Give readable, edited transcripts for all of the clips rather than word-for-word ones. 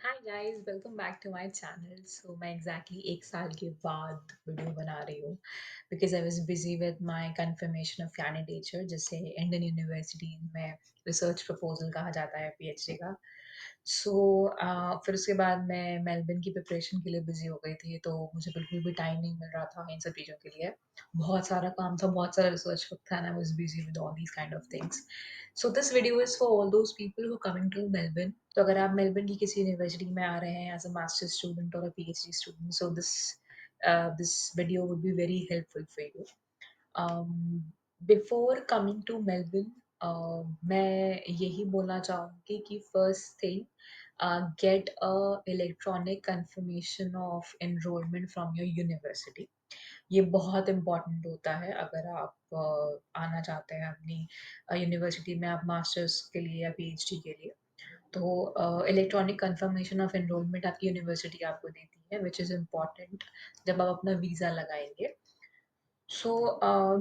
Hi guys welcome back to my channel. So मैं exactly एक साल के बाद वीडियो बना रही हूँ because I was busy with my confirmation of candidature, जिसे इंडियन यूनिवर्सिटी में रिसर्च प्रपोजल कहा जाता है, पीएचडी का। सो फिर उसके बाद मैं मेलबर्न की प्रिपरेशन के लिए बिजी हो गई थी, तो मुझे बिल्कुल भी टाइम नहीं मिल रहा था इन सब चीज़ों के लिए। बहुत सारा काम था, बहुत सारा रिसर्च वर्क था, and I was busy with all these kind of things. So this video is for all those people who coming to Melbourne. तो अगर आप मेलबर्न की किसी यूनिवर्सिटी में आ रहे हैं एज अ मास्टर स्टूडेंट और a PhD student, so this video would be very helpful for you. Before coming to Melbourne, मैं यही बोलना चाहूँगी कि first thing, get a electronic confirmation of enrolment from your university. ये बहुत important होता है अगर आप आना चाहते हैं अपनी यूनिवर्सिटी में, आप मास्टर्स के लिए या पीएचडी के लिए। तो इलेक्ट्रॉनिक कंफर्मेशन ऑफ एनरोलमेंट आपकी यूनिवर्सिटी आपको देती है, विच इज़ इम्पॉर्टेंट जब आप अपना वीज़ा लगाएंगे। So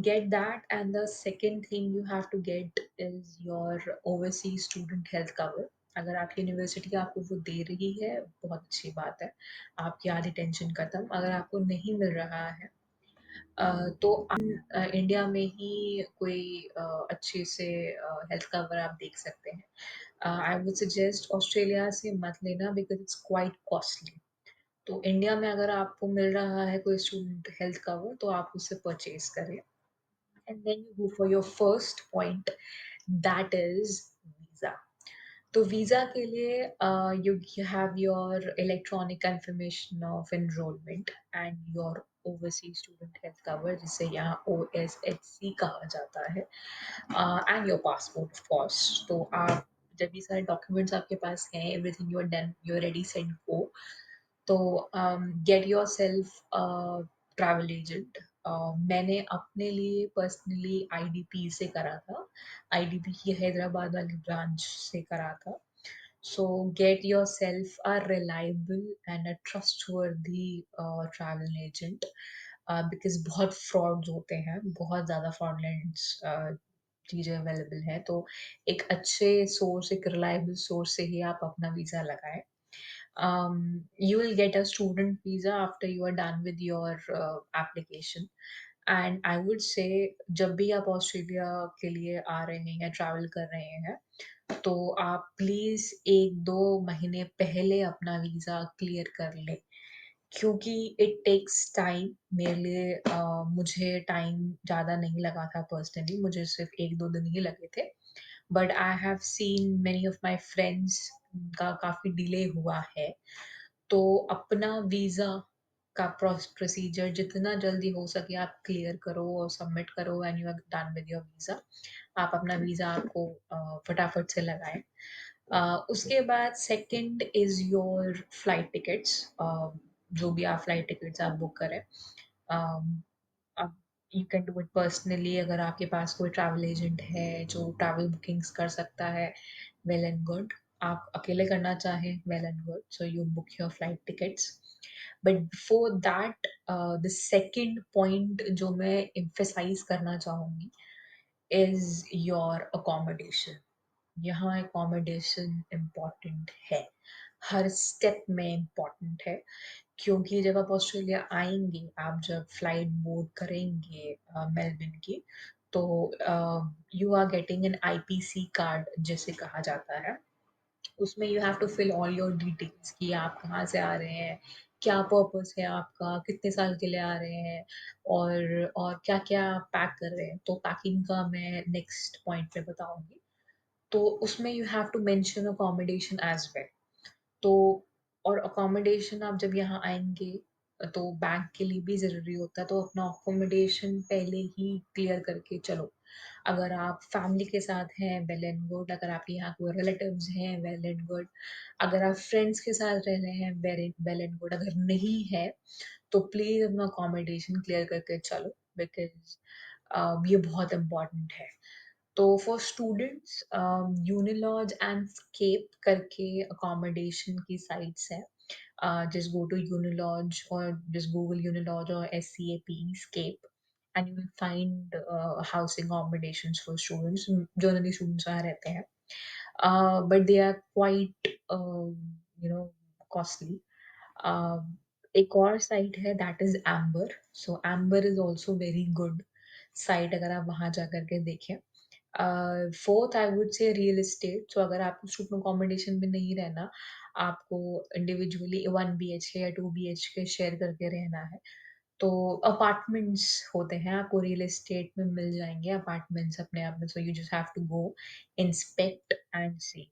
get that, and the second thing you have to get is your overseas student health cover. अगर आपकी यूनिवर्सिटी आपको वो दे रही है, बहुत अच्छी बात है, आपकी आधी टेंशन खत्म। अगर आपको नहीं मिल रहा है, तो इंडिया में ही कोई अच्छे से हेल्थ कवर आप देख सकते हैं। आई वुड सजेस्ट ऑस्ट्रेलिया से मत लेना बिकॉज इट्स क्वाइट कॉस्टली। तो इंडिया में अगर आपको मिल रहा है कोई स्टूडेंट हेल्थ कवर, तो आप उससे परचेज करें। And then you go for your first point, that is visa. तो वीज़ा के लिए you have your electronic confirmation of enrolment and your overseas student health cover, जिसे यहाँ OSHC कहा जाता है, and your passport of course. तो आप जब ये सारे डॉक्यूमेंट्स आपके पास हैं, everything you are done, you are ready, set go. तो get your self travel agent. मैंने अपने लिए पर्सनली आईडीपी से करा था, आईडीपी की हैदराबाद वाली ब्रांच से करा था। सो gate your self a reliable and a trustworthy travel agent, because बहुत फ्रॉड्स होते हैं, बहुत ज़्यादा फ्रॉडलेंट चीज़ें अवेलेबल हैं। तो एक अच्छे सोर्स, एक रिलायबल सोर्स से ही आप अपना वीज़ा लगाएं। You will get a student visa after you are done with your application. And I would say, जब भी आप ऑस्ट्रेलिया के लिए आ रहे हैं या ट्रैवल कर रहे हैं, तो आप प्लीज 1-2 महीने पहले अपना वीजा क्लियर कर लें, क्योंकि इट टेक्स टाइम। मेरे लिए मुझे टाइम ज़्यादा नहीं लगा था, पर्सनली मुझे सिर्फ 1-2 दिन ही लगे थे। But I have seen many of my friends का काफ़ी डिले हुआ है। तो अपना वीज़ा का प्रोसीजर जितना जल्दी हो सके आप क्लियर करो और सबमिट करो, and you are done with your visa. आप अपना वीज़ा आपको फटाफट से लगाएं। उसके बाद second is your flight tickets. जो भी आप फ्लाइट टिकट्स आप बुक करें, अब you can do it personally. अगर आपके पास कोई ट्रैवल एजेंट है जो ट्रैवल बुकिंग्स कर सकता है, वेल एंड गुड। आप अकेले करना चाहें, well and good, so you book your flight tickets. But before that, the second point जो मैं एम्फेसाइज करना चाहूँगी इज योर अकोमोडेशन। यहाँ अकोमोडेशन इम्पॉर्टेंट है, हर स्टेप में इम्पॉर्टेंट है। क्योंकि जब आप ऑस्ट्रेलिया आएंगे, आप जब फ्लाइट बोर्ड करेंगे मेलबर्न की, तो you are getting an IPC card जिसे कहा जाता है। उसमें you have to fill all your details कि आप कहाँ से आ रहे हैं, क्या पर्पस है आपका, कितने साल के लिए आ रहे हैं, और क्या क्या पैक कर रहे हैं। तो पैकिंग का मैं नेक्स्ट पॉइंट पे बताऊंगी। तो उसमें you have to mention accommodation as well. तो और अकोमोडेशन आप जब यहाँ आएंगे, तो बैंक के लिए भी ज़रूरी होता है, तो अपना अकोमोडेशन पहले ही क्लियर करके चलो। अगर आप फैमिली के साथ हैं, वेल एंड गुड। अगर आपके यहाँ कोई रिलेटिव्स हैं, वेल एंड गुड। अगर आप फ्रेंड्स के साथ रह रहे हैं, वेल एंड गुड। अगर नहीं है, तो प्लीज़ अपना अकोमोडेशन क्लियर करके चलो, बिकॉज ये बहुत इम्पोर्टेंट है। तो for students, Unilodge and Scape करके अकोमोडेशन की साइट्स है। जस्ट गो टू यूनिलॉज, और जस्ट गूगल यूनिलॉज और SCAP Scape, and you will find housing accommodations for students। Generally students वहाँ रहते हैं, but they are quite, you know costly. एक और साइट है that is Amber, so Amber is also very good site अगर आप वहाँ जा कर के देखें। 4th आई वुड से रियल एस्टेट, सो अगर आपको स्टूडेंट अकोमोडेशन में नहीं रहना, आपको इंडिविजुअली 1 बीएचके या 2 बीएचके शेयर करके रहना है, तो अपार्टमेंट्स होते हैं, आपको रियल एस्टेट में मिल जाएँगे अपार्टमेंट्स अपने आप में, so you just have to go, inspect and see.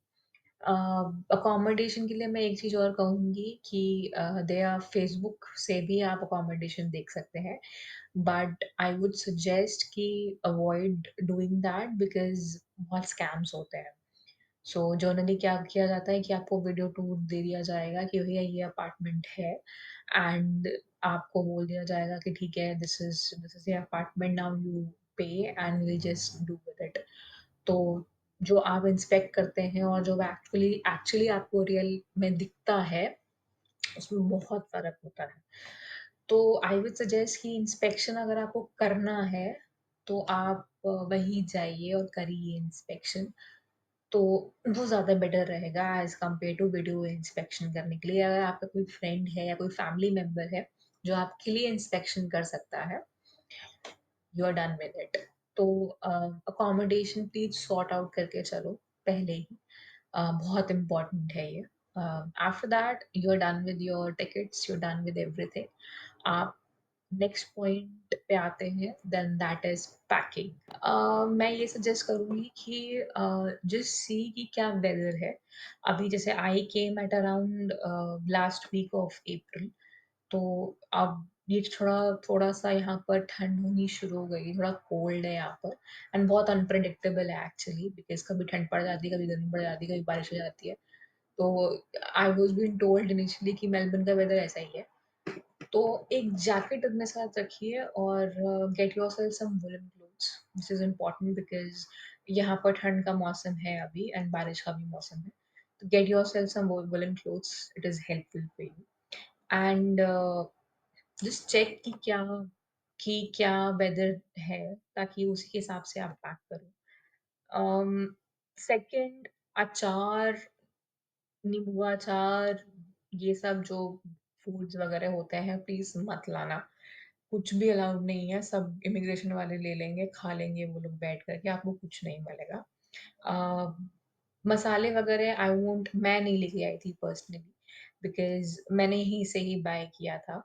Accommodation के लिए मैं एक चीज़ और कहूँगी कि दे आर फेसबुक से भी आप अकोमोडेशन देख सकते हैं, बट आई वुड सजेस्ट कि अवॉइड डूइंग दैट बिकॉज़ बहुत स्कैम्स होते हैं। सो जनरली क्या किया जाता है कि आपको वीडियो टूर दे दिया जाएगा कि भैया ये अपार्टमेंट है, एंड आपको बोल दिया जाएगा कि ठीक है, this is the apartment, now you pay and we just do with it. तो जो आप इंस्पेक्ट करते हैं और जो एक्चुअली एक्चुअली आपको रियल में दिखता है, उसमें बहुत फ़र्क होता है। तो आई वुड सजेस्ट कि इंस्पेक्शन अगर आपको करना है, तो आप वहीं जाइए और करिए इंस्पेक्शन। तो वो ज़्यादा बेटर रहेगा as compare to video inspection करने के लिए। अगर आपका कोई फ्रेंड है या कोई फैमिली मेंबर है, जो आपके लिए इंस्पेक्शन कर सकता है, you are done with it. तो अकोमोडेशन प्लीज़ सॉर्ट आउट करके चलो पहले ही। बहुत इम्पोर्टेंट है ये। After that you are done with your tickets, you are done with everything. आप नेक्स्ट पॉइंट पे आते हैं, देन दैट इज़ पैकिंग। मैं ये सजेस्ट करूँगी कि जस्ट सी कि क्या वेदर है। अभी जैसे I came at around last week of April, तो अब ये थोड़ा-सा यहाँ पर ठंड होनी शुरू हो गई, थोड़ा कोल्ड है यहाँ पर, एंड बहुत अनप्रेडिक्टेबल है एक्चुअली, बिकॉज़ कभी ठंड पड़ जाती है, कभी गर्मी पड़ जाती है, कभी बारिश हो जाती है। तो I was been told initially कि मेलबर्न का वेदर ऐसा ही है। तो एक जैकेट अपने साथ रखिए और get yourself some woollen clothes, this is important because यहाँ पर ठंड का मौसम है अभी एंड बारिश का भी मौसम है। तो get yourself some woollen clothes, it is helpful for you. And just check कि क्या वेदर है, ताकि उसी के हिसाब से आप पैक करो। सेकंड, अचार, नींबू अचार, ये सब जो फूड्स वगैरह होते हैं, प्लीज़ मत लाना। कुछ भी अलाउड नहीं है, सब इमिग्रेशन वाले ले लेंगे, खा लेंगे वो लोग बैठ कर के, आपको कुछ नहीं मिलेगा। अ, मसाले वगैरह आई वोंट मैं नहीं लेके आई थी पर्सनली, बिकॉज़ मैंने यहीं से ही बाय किया था।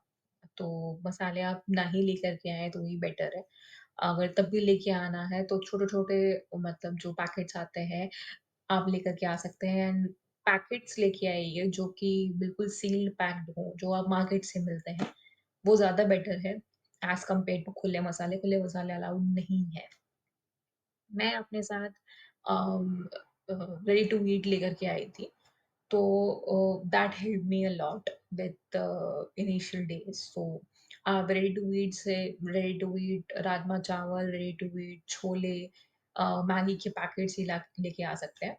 तो मसाले आप ना ही लेकर के आएँ तो ही बेटर है। अगर तब भी लेके आना है तो छोटे-छोटे मतलब जो पैकेट्स आते हैं, आप लेकर के आ सकते हैं, एंड पैकेट्स लेके आइए जो कि बिल्कुल सील्ड पैक्ड हो, जो आप मार्केट से मिलते हैं, वो ज़्यादा बेटर है एज़ कम्पेयर टू खुले मसाले अलाउड नहीं है। मैं अपने साथ अम, रेडी टू ईट लेकर के आई थी। तो that helped me a lot with initial days. So आप रेडी टू ईट राजमा चावल, ready to eat chole, Maggi के पैकेट्स ही ला लेके आ सकते हैं।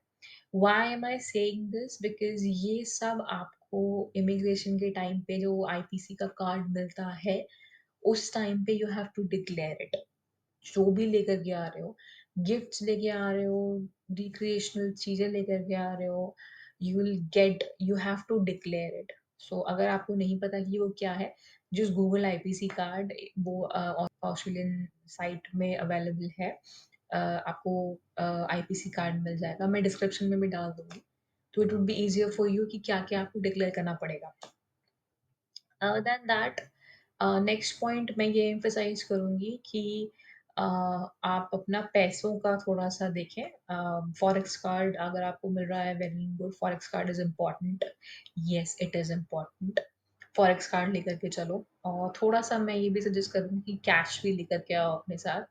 Why am I saying this? Because ये सब आपको इमिग्रेशन के टाइम पे जो आईपीसी का कार्ड मिलता है, उस टाइम पे you have to declare it. जो भी लेकर के आ रहे हो, गिफ्ट्स लेके आ रहे हो, रिक्रिएशनल चीज़ें लेकर के आ रहे हो, you have to declare it. So अगर आपको नहीं पता कि वो क्या है, जस्ट गूगल आईपीसी कार्ड, वो ऑस्ट्रेलियन साइट में अवेलेबल है। आपको आईपीसी कार्ड मिल जाएगा, मैं डिस्क्रिप्शन में भी डाल दूँगी। तो it would be easier for you कि क्या-क्या आपको डिक्लेयर करना पड़ेगा। Other than that, next point मैं ये एम्फसाइज़ करूँगी कि आप अपना पैसों का थोड़ा-सा देखें। फॉरेक्स कार्ड अगर आपको मिल रहा है, very good, forex card is important. Yes, it is important. Forex card लेकर के चलो, और थोड़ा-सा मैं ये भी सजेस्ट करूँगी कि कैश भी लेकर के आओ अपने साथ,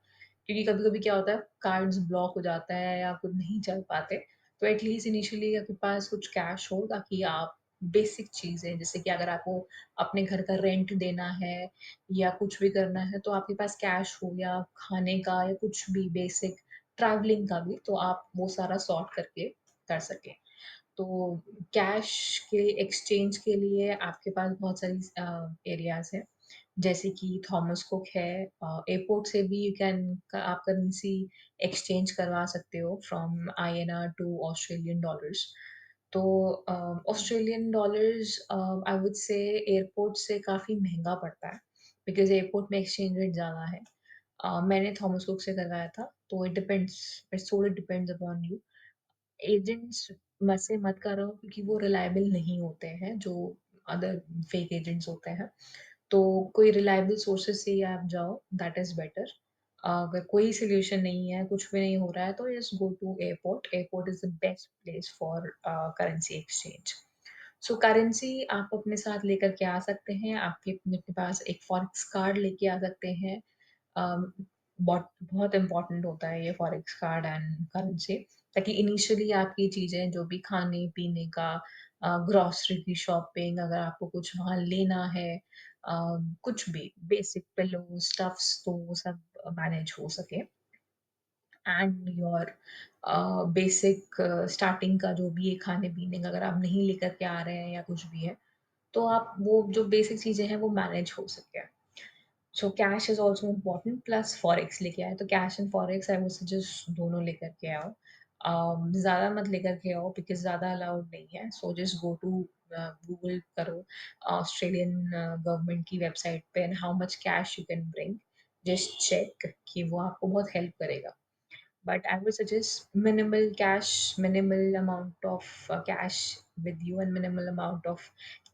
क्योंकि कभी-कभी क्या होता है, कार्ड्स ब्लॉक हो जाता है या कुछ नहीं चल पाते। तो एटलीस्ट इनिशियली आपके पास कुछ कैश हो, ताकि आप बेसिक चीज़ें, जैसे कि अगर आपको अपने घर का रेंट देना है या कुछ भी करना है, तो आपके पास कैश हो, या खाने का या कुछ भी बेसिक, ट्रैवलिंग का भी, तो आप वो सारा सॉर्ट करके कर सकें। तो कैश के एक्सचेंज के लिए आपके पास बहुत सारी एरियाज़ हैं, जैसे कि थॉमस कुक है। एयरपोर्ट से भी आप करेंसी एक्सचेंज करवा सकते हो from INR to Australian dollars. तो Australian dollars I would say airport से काफ़ी महंगा पड़ता है, बिकॉज़ एयरपोर्ट में एक्सचेंज रेट ज़्यादा है। मैंने थॉमस कुक से करवाया था, तो it solely depends upon you. Agents मत से मत करो क्योंकि वो रिलायबल नहीं होते हैं, जो अदर फेक एजेंट्स होते हैं। तो कोई रिलायबल सोर्सेस से ही आप जाओ, दैट इज़ बेटर। अगर कोई सॉल्यूशन नहीं है, कुछ भी नहीं हो रहा है, तो just go to airport. Airport is the best place for currency exchange. So currency आप अपने साथ लेकर के आ सकते हैं, आपके अपने अपने पास एक फॉरेक्स कार्ड लेके आ सकते हैं। अम, बहुत बहुत इम्पोर्टेंट होता है ये फॉरेक्स कार्ड एंड करेंसी, ताकि इनिशियली आपकी चीज़ें जो भी खाने-पीने का, ग्रोसरी की शॉपिंग, अगर आपको कुछ वहाँ लेना है, कुछ भी बेसिक पिलो, स्टफ्स, तो वो सब मैनेज हो सके। एंड योर बेसिक स्टार्टिंग का जो भी है खाने-पीने का, अगर आप नहीं लेकर के आ रहे हैं या कुछ भी है, तो आप वो जो बेसिक चीज़ें हैं वो मैनेज हो सके। So cash is also important, plus forex लेके आए, तो cash and forex I would suggest दोनों लेकर के आओ। ज़्यादा मत लेकर के आओ बिकॉज़ ज़्यादा अलाउड नहीं है। So just go to Google करो ऑस्ट्रेलियन गवर्नमेंट की वेबसाइट पे and how much cash you can bring. Just check कि वो आपको बहुत हेल्प करेगा। But I would suggest minimal cash, minimal amount of cash with you, and minimal amount of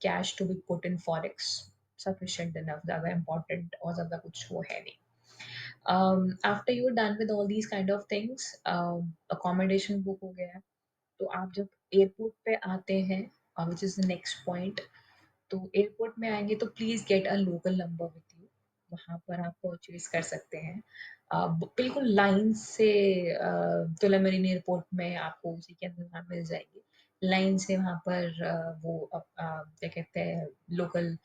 cash to be put in forex. Sufficient enough, ज़्यादा important और ज़्यादा कुछ वो है नहीं. After you're done with all these kind of things, accommodation book हो गया है, तो आप जब एयरपोर्ट पे आते हैं, which is the next point, तो एयरपोर्ट में आएँगे तो please get a local number with you. वहाँ पर आप परचेज़ कर सकते हैं। बिल्कुल लाइन से तुलामरीन एयरपोर्ट में आपको उसी के अंदर वहाँ मिल जाएगी। लाइन से वहाँ पर क्या कहते हैं, लोकल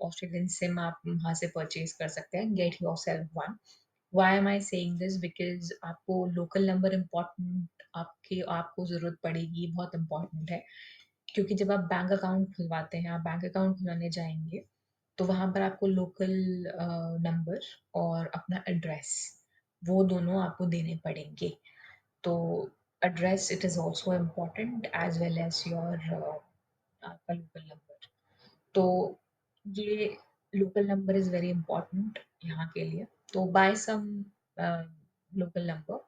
ऑस्ट्रेलियन सिम आप वहाँ से परचेज़ कर सकते हैं। Get yourself one. Why am I saying this? Because आपको लोकल नंबर इम्पोर्टेंट, आपकी आपको ज़रूरत पड़ेगी, बहुत इम्पोर्टेंट है। क्योंकि जब आप बैंक अकाउंट खुलवाते हैं, आप बैंक अकाउंट खुलाने जाएँगे, तो वहाँ पर आपको लोकल नंबर और अपना एड्रेस, वो दोनों आपको देने पड़ेंगे। तो address it is also important as well as your आपका लोकल नंबर। तो ये local number is very important यहाँ के लिए। तो बाय सम लोकल नंबर,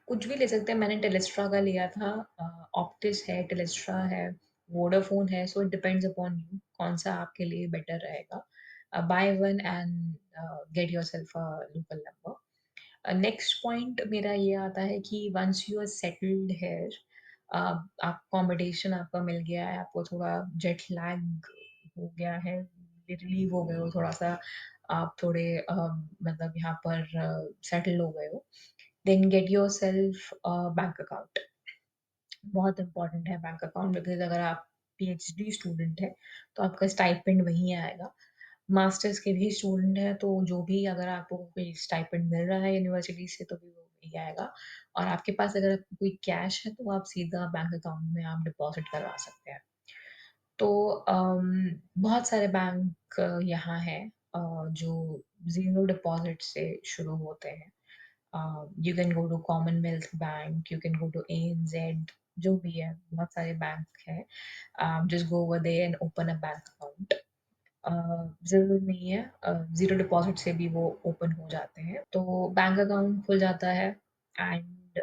कुछ भी ले सकते हैं। मैंने टेलिस्ट्रा का लिया था, ऑप्टिस है, टेलिस्ट्रा है, वोडाफ़ोन है, so it depends upon you कौन-सा आपके लिए बेटर रहेगा। Buy one and get yourself a local number. Next point मेरा ये आता है कि once you are settled here, आप अकोमोडेशन आपका मिल गया है, आपको थोड़ा जेट लैग हो गया है, रिलीव हो गए हो थोड़ा-सा, आप थोड़े मतलब यहाँ पर सेटल हो गए हो, then get yourself a bank account. बहुत इम्पोर्टेंट है बैंक अकाउंट, बिकॉज़ अगर आप पीएचडी स्टूडेंट हैं, तो आपका स्टाइपेंड वहीं आएगा। मास्टर्स के भी स्टूडेंट हैं, तो जो भी अगर आपको कोई स्टाइपेंड मिल रहा है यूनिवर्सिटी से, तो भी वो वही आएगा। और आपके पास अगर कोई कैश है, तो आप सीधा बैंक अकाउंट में आप डिपॉज़िट करवा सकते हैं। तो बहुत सारे बैंक यहाँ हैं जो ज़ीरो डिपॉज़िट से शुरू होते हैं। You can go to Commonwealth Bank, you can go to ANZ, जो भी है, बहुत सारे बैंक हैं। Just go over there and open a bank account. Uh, ज़रूरी नहीं है ज़ीरो डिपॉज़िट से भी वो ओपन हो जाते हैं। तो बैंक अकाउंट खुल जाता है and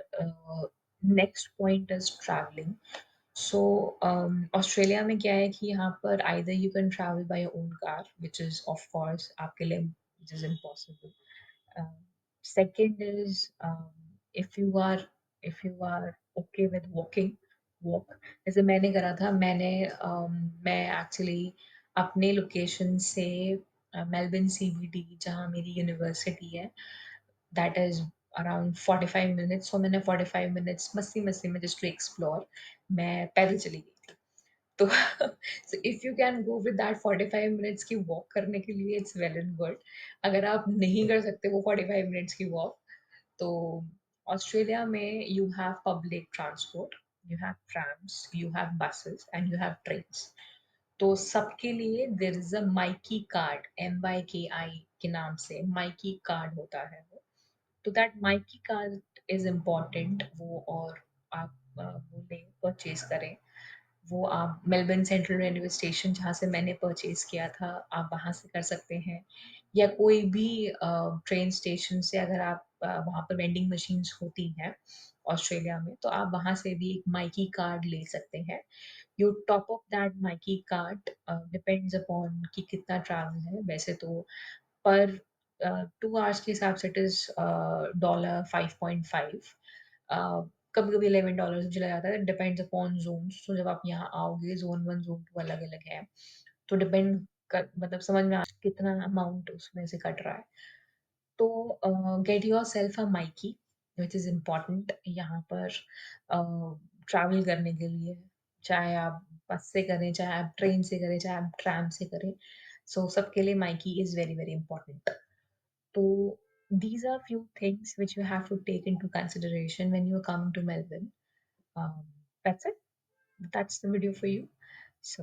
next point is travelling. So Australia में क्या है कि यहाँ पर either you can travel by your own car, which is of course आपके लिए which is impossible. Second is, if you are okay with walk, जैसे मैंने करा था, मैं एक्चुअली अपने लोकेशन से मेलबर्न सीबीडी, जहाँ मेरी यूनिवर्सिटी है, दैट इज़ अराउंड 45 मिनट्स, सो मैंने 45 मिनट्स मस्ती-मस्ती में जस्ट टू एक्सप्लोर, मैं पैदल चली गई थी। तो so if you can go with that 45 minutes की वॉक करने के लिए, इट्स वेल एंड गुड। अगर आप नहीं कर सकते वो 45 मिनट्स की वॉक, तो ऑस्ट्रेलिया में you have public transport, you have trams, you have buses and you have trains. तो सबके लिए there is a Myki card, MYKI के नाम से माइकी कार्ड होता है वो। तो that Mikey card is important, वो और आप वो लें, परचेज करें। वो आप मेलबर्न सेंट्रल रेलवे स्टेशन जहाँ से मैंने परचेज़ किया था, आप वहाँ से कर सकते हैं। या कोई भी ट्रेन स्टेशन से अगर आप वहाँ पर वेंडिंग मशीन्स होती हैं ऑस्ट्रेलिया में, तो आप वहाँ से भी एक माइकी कार्ड ले सकते हैं। You top up that Mikey card depends upon कि कितना ट्रैवल है। वैसे तो पर 2 आवर्स के हिसाब से इट इज़ डॉलर 5.5। अ, कभी-कभी $11 भी चला जाता है, डिपेंड्स अपॉन ज़ोन्स। तो जब आप यहाँ आओगे ज़ोन 1, ज़ोन 2 अलग-अलग है। तो डिपेंड कर मतलब समझ में आ कितना अमाउंट उसमें से कट रहा है। तो get yourself a Mikey which is important यहाँ पर ट्रैवल करने के लिए। चाहे आप बस से करें, चाहे आप ट्रेन से करें, चाहे आप ट्राम से करें। सो सबके लिए Mikey is very, very important. So these are few things which you have to take into consideration when you are coming to Melbourne. Um, that's it. That's the video for you. So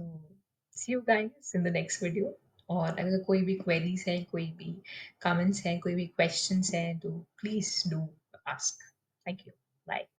see you guys in the next video. और अगर कोई भी queries है, कोई भी comments है, कोई भी questions है, तो please do ask. Thank you. Bye.